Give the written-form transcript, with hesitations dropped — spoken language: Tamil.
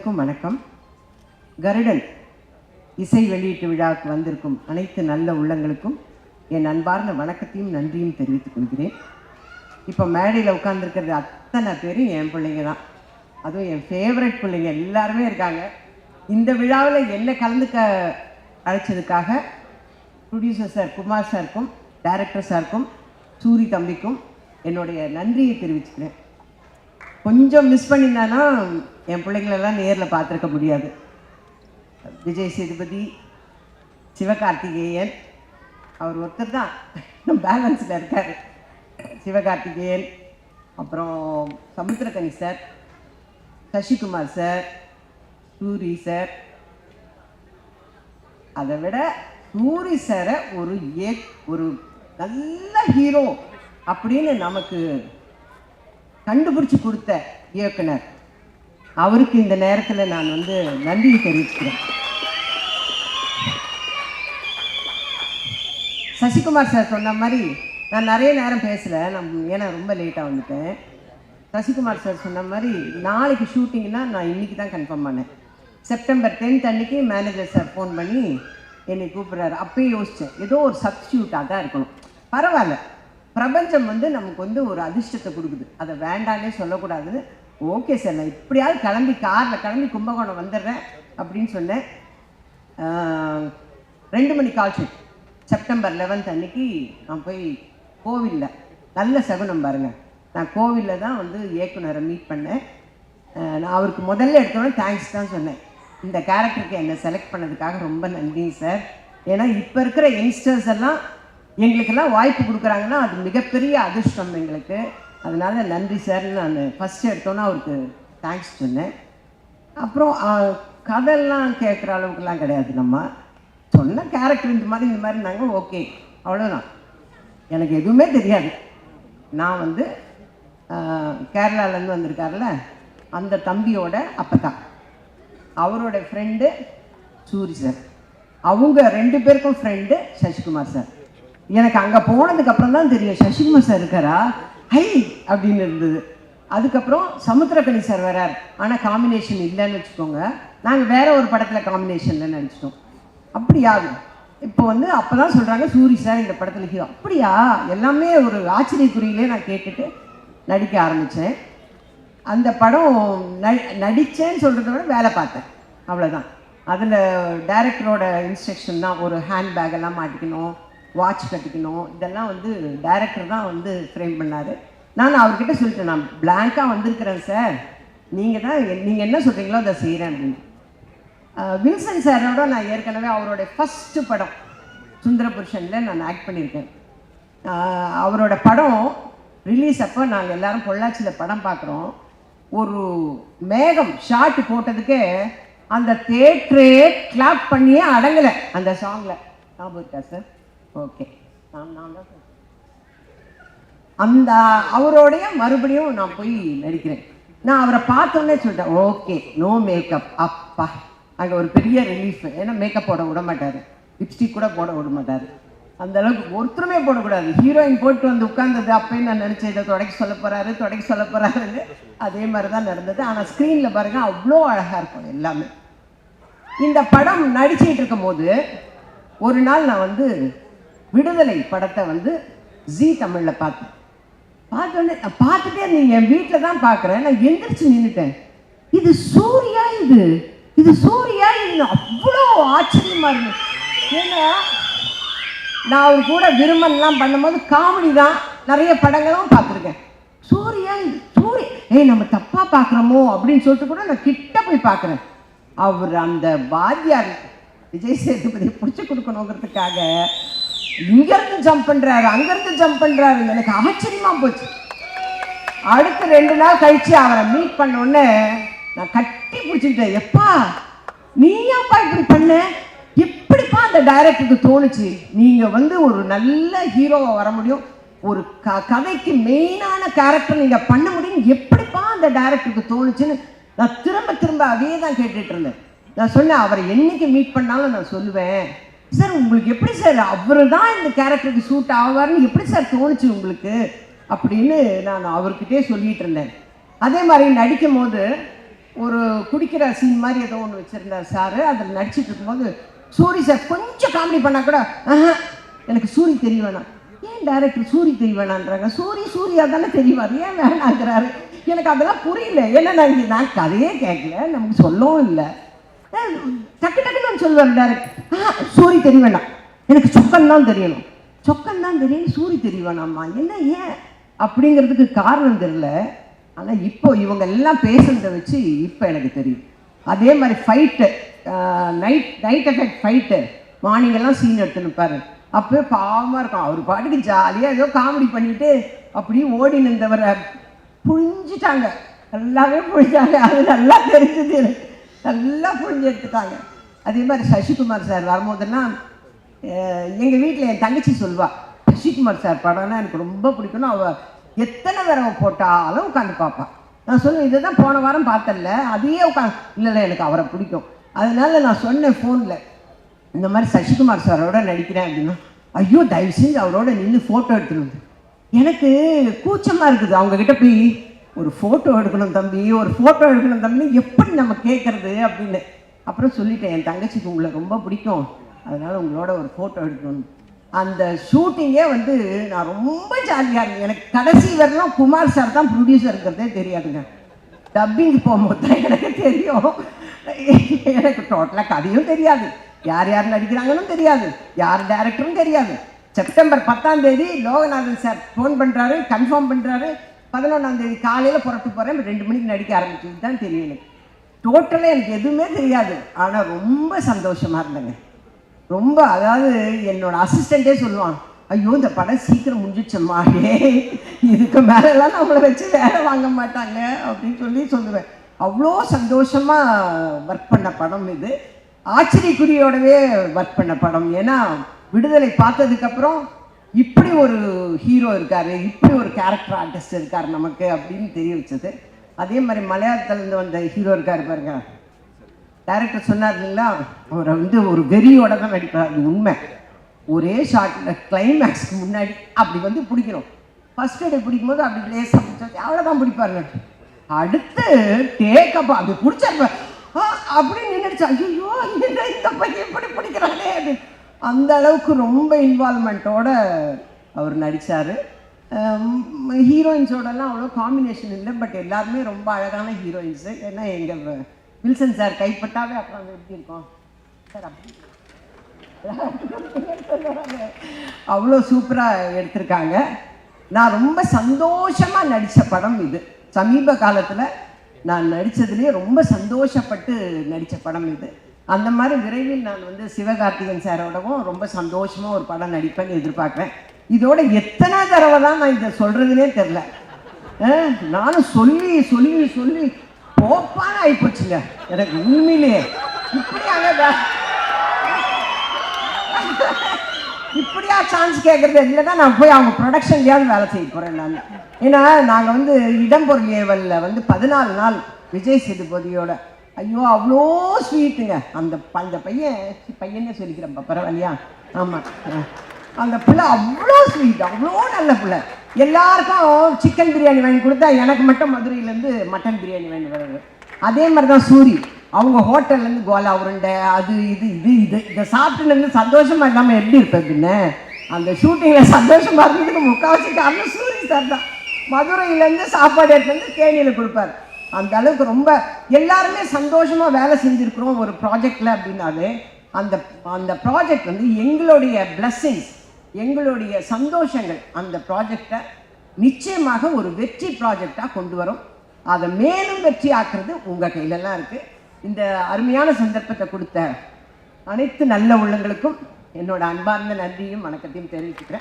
அனைவருக்கும் வணக்கம். கருடன் இசை வெளியீட்டு விழாவுக்கு வந்திருக்கும் அனைத்து நல்ல உள்ளங்களுக்கும் என் அன்பார்ந்த வணக்கத்தையும் நன்றியும் தெரிவித்துக் கொள்கிறேன். இப்போ மேடையில் உட்கார்ந்துருக்கிறது அத்தனை பேரும் என் பிள்ளைங்க தான். அதுவும் என் ஃபேவரட் பிள்ளைங்க எல்லாருமே இருக்காங்க. இந்த விழாவில் என்ன கலந்துக்க அழைச்சதுக்காக ப்ரொடியூசர் சார் குமார் சாருக்கும் டைரக்டர் சாருக்கும் சூரி தம்பிக்கும் என்னுடைய நன்றியை தெரிவிச்சுக்கிறேன். கொஞ்சம் மிஸ் பண்ணியிருந்தானா என் பிள்ளைங்களெல்லாம் நேரில் பார்த்துருக்க முடியாது. விஜய் சேதுபதி, சிவகார்த்திகேயன், அவர் ஒருத்தர் தான் பேலன்ஸில் இருக்கார். சிவகார்த்திகேயன், அப்புறம் Samuthirakani sir, Sasikumar sir, Soori sir. அதை விட சூரி சாரை ஒரு நல்ல ஹீரோ அப்படின்னு நமக்கு கண்டுபிடிச்சி கொடுத்த இயக்குனர், அவருக்கு இந்த நேரத்தில் நான் நன்றியை தெரிவிச்சுக்கிறேன். சசிகுமார் சார் சொன்ன மாதிரி நான் நிறைய நேரம் பேசலை, ஏன்னா ரொம்ப லேட்டாக வந்துட்டேன். சசிகுமார் சார் சொன்ன மாதிரி நாளைக்கு ஷூட்டிங்னா நான் இன்றைக்கி தான் கன்ஃபார்ம் பண்ணேன். செப்டம்பர் 10 அன்றைக்கி மேனேஜர் சார் ஃபோன் பண்ணி என்னை கூப்பிட்றாரு. அப்பயே யோசித்தேன், ஏதோ ஒரு சப்ஸ்டியூட்டாக தான் இருக்கணும், பரவாயில்ல, பிரபஞ்சம் நமக்கு ஒரு அதிர்ஷ்டத்தை கொடுக்குது, அதை வேண்டானே சொல்லக்கூடாதுன்னு, ஓகே சார் நான் இப்படியாவது காரில் கிளம்பி கும்பகோணம் வந்துடுறேன் அப்படின்னு சொன்னேன். 2 மணி கால் ஷீட். செப்டம்பர் 11 அன்னைக்கு நான் போய் கோவிலில், நல்ல சகுனம் பாருங்கள், நான் கோவிலில் தான் இயக்குனரை மீட் பண்ணேன். நான் அவருக்கு முதல்ல எடுத்தோன்னே தேங்க்ஸ் தான் சொன்னேன். இந்த கேரக்டருக்கு என்னை செலக்ட் பண்ணதுக்காக ரொம்ப நன்றி சார். ஏன்னா இப்போ இருக்கிற யங்ஸ்டர்ஸ் எல்லாம் எங்களுக்கெல்லாம் வாய்ப்பு கொடுக்குறாங்கன்னா அது மிகப்பெரிய அதிர்ஷ்டம் எங்களுக்கு. அதனால் நன்றி சார்னு நான் ஃபஸ்ட்டு எடுத்தோன்னே அவருக்கு தேங்க்ஸ் சொன்னேன். அப்புறம் கதையெல்லாம் கேட்குற அளவுக்குலாம் கிடையாது, நம்ம சொன்ன கேரக்டர் இந்த மாதிரி நாங்கள் ஓகே, அவ்வளோதான். எனக்கு எதுவுமே தெரியாது. நான் கேரளாவிலேருந்து வந்திருக்காருல அந்த தம்பியோட அப்பதான், அவரோட ஃப்ரெண்டு சூரி சார், அவங்க 2 பேருக்கும் ஃப்ரெண்டு சசிகுமார் சார். எனக்கு அங்கே போனதுக்கப்புறம் தான் தெரியும் சசிகுமார் சார் இருக்காரா, ஹை அப்படின்னு இருந்தது. அதுக்கப்புறம் சமுத்திரக்கனி சார் வரார், ஆனால் காம்பினேஷன் இல்லைன்னு வச்சுக்கோங்க. நாங்கள் வேற ஒரு படத்தில் காம்பினேஷனில் நடிச்சிட்டோம். அப்படியா இப்போ அப்போ தான் சொல்கிறாங்க சூரி சார் இந்த படத்தில் ஹீரோ. அப்படியா, எல்லாமே ஒரு ஆச்சரியக்குறியிலே நான் கேட்டுட்டு நடிக்க ஆரம்பித்தேன். அந்த படம் நடித்தேன்னு சொல்கிறத விட வேலை பார்த்தேன், அவ்வளோதான். அதில் டைரக்டரோட இன்ஸ்ட்ரக்ஷன் தான், ஒரு ஹேண்ட்பேக்கெல்லாம் மாட்டிக்கணும், வாட்ச் கட்டிக்கணும், இதெல்லாம் டைரக்டர் தான் ஃப்ரேம் பண்ணார். நான் அவர்கிட்ட சொல்லிட்டேன், நான் பிளாங்காக வந்திருக்கிறேன் சார், நீங்கள் என்ன சொல்கிறீங்களோ அதை செய்கிறேன் அப்படின்னு. வில்சன் சாரோட நான் ஏற்கனவே அவரோட ஃபஸ்ட்டு படம் சுந்தரபுருஷனில் நான் ஆக்ட் பண்ணியிருக்கேன். அவரோட படம் ரிலீஸ் அப்போ நாங்கள் எல்லோரும் பொள்ளாச்சியில் படம் பார்க்குறோம். ஒரு மேகம் ஷார்ட் போட்டதுக்கே அந்த தேட்டரே கிளாப் பண்ணியே அடங்கலை அந்த சாங்கில். ஞாபகம் இருக்கா சார்? ஓகே, நான் தான் அந்த அவரோடைய மறுபடியும் நான் போய் நடிக்கிறேன். நான் அவரை பார்த்தோன்னே சொல்லிட்டேன், ஓகே நோ மேக்கப். அப்பா, அங்கே ஒரு பெரிய ரிலீஃப். ஏன்னா மேக்கப் போட விட மாட்டார், லிப்ஸ்டிக் கூட போட விட மாட்டார். அந்த அளவுக்கு ஒருத்தருமே போடக்கூடாது. ஹீரோயின் போட்டு உட்கார்ந்தது அப்பயே நான் நினச்சேன், இதை தொடக்க சொல்ல போகிறாருன்னு. அதே மாதிரி தான் நடந்தது. ஆனால் ஸ்க்ரீனில் பாருங்கள் அவ்வளோ அழகாக இருக்கும் எல்லாமே. இந்த படம் நடிச்சிட்டு இருக்கும் போது ஒரு நாள் நான் விடுதலை படத்தை ஜீ தமிழில் பார்த்தேன். பார்த்தோன்னே நான் பார்த்துட்டே நீ என் வீட்டில் தான் பார்க்குறேன். நான் எந்திரிச்சு நின்றுட்டேன், இது சூர்யா, இது சூர்யா, இது அவ்வளோ ஆச்சரியமாக இருந்தது. ஏன்னா நான் அவர் கூட விரும்பலாம் பண்ணும்போது காமெடி தான், நிறைய படங்களும் பார்த்துருக்கேன். சூர்யா, நம்ம தப்பாக பார்க்குறோமோ அப்படின்னு சொல்லிட்டு கூட நான் கிட்ட போய் பார்க்குறேன். அவர் அந்த வாத்தியார் விஜய் சேதுபதியை பிடிச்சி கொடுக்கணுங்கிறதுக்காக இங்கேருந்து ஜம்ப் பண்ணுறாரு, அங்கேருந்து ஜம்ப் பண்ணுறாரு. எனக்கு ஆச்சரியமாக போச்சு. அடுத்த 2 நாள் கழித்து அவரை மீட் பண்ணோடனே நான் கட்டி பிடிச்சிக்கிட்டேன், எப்பா நீயாப்பா இப்படி பண்ண, எப்படிப்பா அந்த டைரக்டருக்கு தோணுச்சு, நீங்கள் ஒரு நல்ல ஹீரோவை வர முடியும், ஒரு கதைக்கு மெயினான கேரக்டர் நீங்கள் பண்ண முடியும், எப்படிப்பா அந்த டைரக்டருக்கு தோணுச்சுன்னு நான் திரும்ப அதே தான் கேட்டுட்டு இருந்தேன். நான் சொன்னேன், அவரை என்னைக்கு மீட் பண்ணாலும் நான் சொல்லுவேன், சார் உங்களுக்கு எப்படி சார் அவர் தான் இந்த கேரக்டருக்கு சூட் ஆவார்னு எப்படி சார் தோணுச்சு உங்களுக்கு அப்படின்னு நான் அவர்கிட்டே சொல்லிகிட்டு இருந்தேன். அதே மாதிரி நடிக்கும் போது ஒரு குடிக்கிற சீன் மாதிரி ஏதோ ஒன்று வச்சுருந்தார் சார். அதில் நடிச்சிட்டு இருக்கும்போது சூரி சார் கொஞ்சம் காமெடி பண்ணால் கூட எனக்கு சூரி தெரிய வேணாம். ஏன் டைரக்டர் சூரி தெரிய வேணான்றாங்க? சூரியா தானே தெரிவார், ஏன் வேணாங்கிறாரு? எனக்கு அதெல்லாம் புரியல. ஏன்னா நான் கதையே கேட்கல, நமக்கு சொல்லவும் இல்லை. டக்கு டக்குன்னு சொல்லுவார் டைரக்டர், சூரி தெரிய வேண்டாம், எனக்கு சொக்கன் தான் தெரியணும், சொக்கன் தான் தெரியும், சூரி தெரிய வேணாம்மா. என்ன ஏன் அப்படிங்கிறதுக்கு காரணம் தெரியல. ஆனால் இப்போ இவங்க எல்லாம் பேசுறதை வச்சு இப்போ எனக்கு தெரியும். அதே மாதிரி ஃபைட்டு, நைட் எஃபெக்ட் ஃபைட்டு, மார்னிங்கெல்லாம் சீன் எடுத்துன்னு பாரு, அப்போயே பாவமாக இருக்கும். அவர் பாட்டுக்கு ஜாலியாக ஏதோ காமெடி பண்ணிட்டு அப்படியே ஓடி நின்றவரை புழிஞ்சிட்டாங்க, நல்லாவே புழிஞ்சாங்க. அது நல்லா தெரிஞ்சது எனக்கு, நல்லா புழிஞ்சு எடுத்துட்டாங்க. அதே மாதிரி சசிகுமார் சார் வரும்போதெல்லாம் எங்கள் வீட்டில் என் தங்கச்சி சொல்வாள், சசிகுமார் சார் படம்னா எனக்கு ரொம்ப பிடிக்கும்னு. அவள் எத்தனை தடவை போட்டாலும் உட்காந்து பார்ப்பாள். நான் சொல்லுவேன், இதை தான் போன வாரம் பார்த்தல, அதையே உட்காந்து. இல்லை எனக்கு அவரை பிடிக்கும். அதனால நான் சொன்னேன் ஃபோனில், இந்த மாதிரி சசிகுமார் சாரோட நடிக்கிறேன் அப்படின்னா, ஐயோ தயவு செஞ்சு அவரோட நின்று ஃபோட்டோ எடுத்துருவது. எனக்கு கூச்சமாக இருக்குது அவங்கக்கிட்ட போய் ஒரு ஃபோட்டோ எடுக்கணும் தம்பி, ஒரு ஃபோட்டோ எடுக்கணும் தம்பி, எப்படி நம்ம கேட்குறது அப்படின்னு. அப்புறம் சொல்லிட்டேன், என் தங்கச்சிக்கு உங்களை ரொம்ப பிடிக்கும், அதனால் உங்களோட ஒரு ஃபோட்டோ எடுக்கணும். அந்த ஷூட்டிங்கே வந்து நான் ரொம்ப ஜாலியாக இருந்தேன். எனக்கு கடைசி வரலாம் குமார் சார் தான் ப்ரொடியூசருங்கிறதே தெரியாதுங்க. டப்பிங் போகும்போது தான் எனக்கு தெரியும். எனக்கு டோட்டலாக கதையும் தெரியாது, யார் யார் நடிக்கிறாங்கன்னு தெரியாது, யார் டைரக்டரும் தெரியாது. செப்டம்பர் 10ஆம் தேதி லோகநாதன் சார் ஃபோன் பண்ணுறாரு, கன்ஃபார்ம் பண்ணுறாரு. 11ஆம் தேதி காலையில் புறப்பட்டு போகிறேன், 2 மணிக்கு நடிக்க ஆரம்பிச்சது தான் தெரியும் எனக்கு. டோட்டலாக எனக்கு எதுவுமே தெரியாது. ஆனால் ரொம்ப சந்தோஷமாக இருந்தேங்க, ரொம்ப. அதாவது என்னோட அசிஸ்டண்ட்டே சொல்லுவான், ஐயோ இந்த படம் சீக்கிரம் முடிஞ்சிச்சம்மா, இதுக்கு மேலெல்லாம் நம்மளை வச்சு வேலை வாங்க மாட்டாங்க அப்படின்னு சொல்லுவேன். அவ்வளோ சந்தோஷமாக ஒர்க் பண்ண படம் இது. ஆச்சரியக்குறியோடவே ஒர்க் பண்ண படம். ஏன்னா விடுதலை பார்த்ததுக்கப்புறம் இப்படி ஒரு ஹீரோ இருக்கார், இப்படி ஒரு கேரக்டர் ஆர்டிஸ்ட் இருக்கார் நமக்கு அப்படின்னு தெரிய வச்சது. அதே மாதிரி மலையாளத்துலேருந்து வந்த ஹீரோ இருக்கார் பாருங்க, டைரக்டர் சொன்னார் இல்லைங்களா, அவரை வந்து ஒரு வெறியோட தான் நடிப்பார். அது உண்மை. ஒரே ஷார்ட்டில் கிளைமேக்ஸ்க்கு முன்னாடி அப்படி வந்து பிடிக்கணும். ஃபர்ஸ்ட் டே பிடிக்கும்போது அப்படி லேசாக பிடிச்சாச்சு, அவ்வளோதான் பிடிப்பாருங்க. அடுத்து டேக்கப்பா அப்படி பிடிச்சாரு, அப்படி நின்றுச்சு, ஐயோ இந்த பையன் எப்படி பிடிக்கிறானே அப்படின்னு. அந்த அளவுக்கு ரொம்ப இன்வால்மெண்ட்டோட அவர் நடித்தார். ஹீரோயின்ஸோடலாம் அவ்வளோ காம்பினேஷன் இல்லை, பட் எல்லாருமே ரொம்ப அழகான ஹீரோயின்ஸு. ஏன்னா எங்கள் வில்சன் சார் கைப்பட்டாவே அப்புறம் அங்கே எப்படி இருக்கும் சார், அப்படி அவ்வளோ சூப்பராக எடுத்திருக்காங்க. நான் ரொம்ப சந்தோஷமாக நடித்த படம் இது. சமீப காலத்தில் நான் நடித்ததுலேயே ரொம்ப சந்தோஷப்பட்டு நடித்த படம் இது. அந்த மாதிரி விரைவில் நான் வந்து சிவகார்த்திகேயன் சாரோடவும் ரொம்ப சந்தோஷமாக ஒரு படம் நடிப்பேன்னு எதிர்பார்க்குறேன். இதோட எத்தனை தடவை தான் நான் இதை சொல்கிறதுனே தெரில. நானும் சொல்லி சொல்லி சொல்லி போப்பான ஆகிப்போச்சுங்க எனக்கு உண்மையிலேயே. இப்படியா சான்ஸ் கேட்குறது இல்லைன்னா நான் போய் அவங்க ப்ரொடக்ஷன்லேயாவது வேலை செய்ய போகிறேன் நான். ஏன்னா நாங்கள் வந்து இடம்பொருள் ஏவலில் வந்து 14 நாள் விஜய் சேதுபதியோட, ஐயோ அவ்வளோ ஸ்வீட்டுங்க அந்த பையனே சொல்லிக்கிறேன்ப்பா, பரவாயில்லையா? ஆமாம், அந்த பிள்ளை அவ்வளோ ஸ்வீட், அவ்வளோ நல்ல பிள்ளை. எல்லாருக்கும் சிக்கன் பிரியாணி வாங்கி கொடுத்தா எனக்கு மட்டும் மதுரையிலேருந்து மட்டன் பிரியாணி வாங்கி வர்றது. அதே மாதிரி தான் சூரி, அவங்க ஹோட்டல்லேருந்து கோலா உருண்டை, அது இதை சாப்பிட்டுலேருந்து சந்தோஷமாக இல்லாமல் எப்படி இருப்பேன் பின்ன. அந்த ஷூட்டிங்கில் சந்தோஷமாக இருந்ததுக்கு முக்கால்வாசி காரணம் சூரி சார் தான். மதுரையிலேருந்து சாப்பாடு எடுத்து வந்து தேனியில் கொடுப்பார். அந்த அளவுக்கு ரொம்ப எல்லாருமே சந்தோஷமாக வேலை செஞ்சுருக்குறோம் ஒரு ப்ராஜெக்டில் அப்படின்னாலே அந்த ப்ராஜெக்ட் வந்து எங்களுடைய பிளஸ்ஸிங்ஸ், எங்களுடைய சந்தோஷங்கள் அந்த ப்ராஜெக்டை நிச்சயமாக ஒரு வெற்றி ப்ராஜெக்டாக கொண்டு வரும். அதை மேலும் வெற்றி ஆக்குறது உங்கள் கையிலலாம் இருக்குது. இந்த அருமையான சந்தர்ப்பத்தை கொடுத்த அனைத்து நல்ல உள்ளங்களுக்கும் என்னோட அன்பார்ந்த நன்றியும் வணக்கத்தையும் தெரிவிச்சுக்கிறேன்.